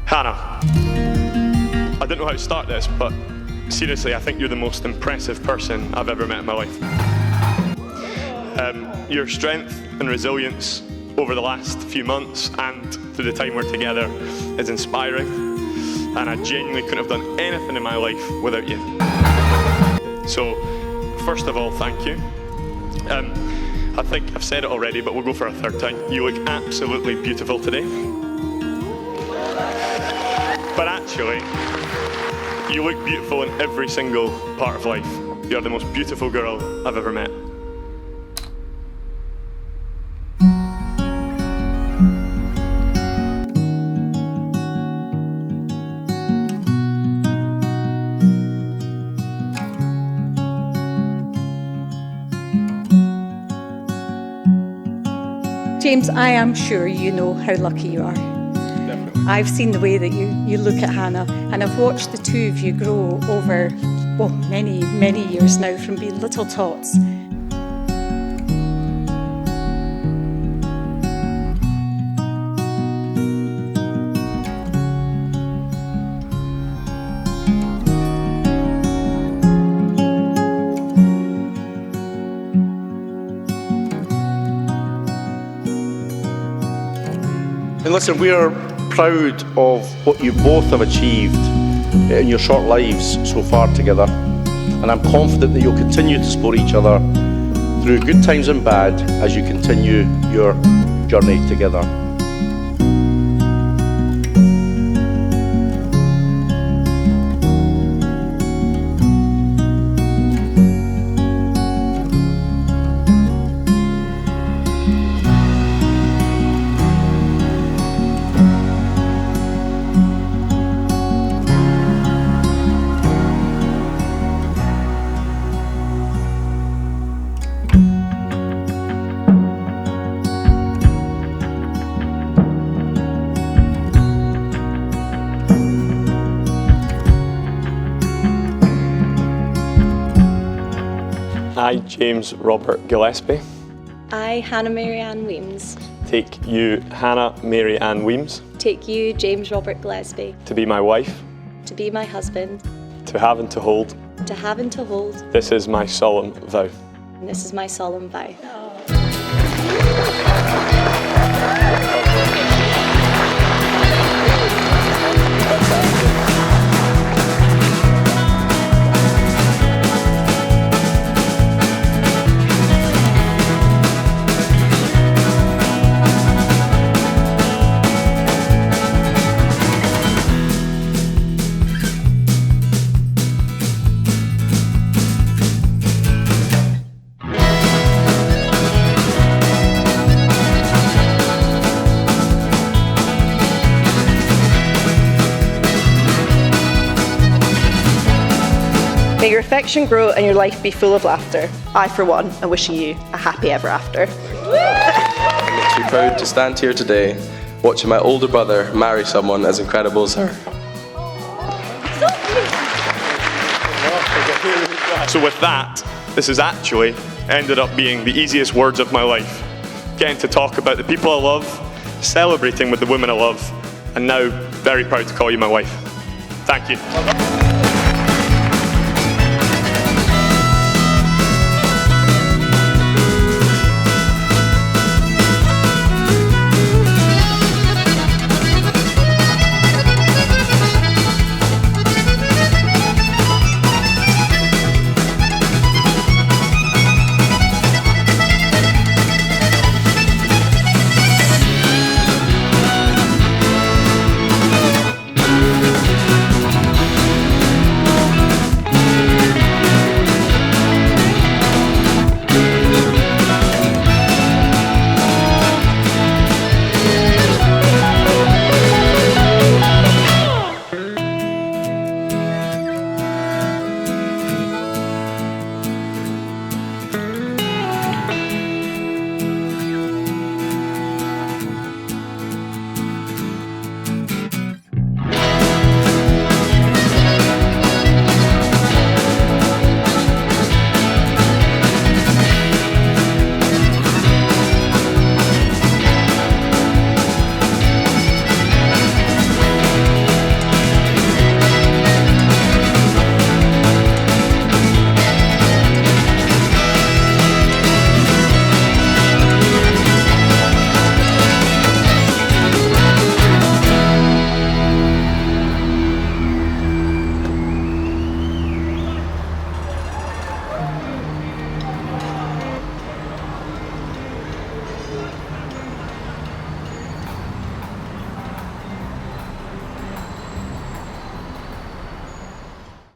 Hannah, I didn't know how to start this, but seriously, I think you're the most impressive person I've ever met in my life. Your strength and resilience over the last few months and through the time we're together is inspiring, and I genuinely couldn't have done anything in my life without you. So, first of all, thank you. I think I've said it already, but we'll go for a third time. You look absolutely beautiful today. But actually, you look beautiful in every single part of life. You're the most beautiful girl I've ever met. James, I am sure you know how lucky you are. Definitely. I've seen the way that you look at Hannah, and I've watched the two of you grow over, well, many, many years now, from being little tots. And listen, we are proud of what you both have achieved in your short lives so far together. And I'm confident that you'll continue to support each other through good times and bad as you continue your journey together. I, James Robert Gillespie, I, Hannah Mary Ann Weems, take you, Hannah Mary Ann Weems, take you, James Robert Gillespie, to be my wife, to be my husband, to have and to hold. to have and to hold, This is my solemn vow. and this is my solemn vow. May your affection grow and your life be full of laughter. I, for one, am wishing you a happy ever after. I'm too proud to stand here today watching my older brother marry someone as incredible as her. So with that, this has actually ended up being the easiest words of my life. Getting to talk about the people I love, celebrating with the women I love, and now very proud to call you my wife. Thank you.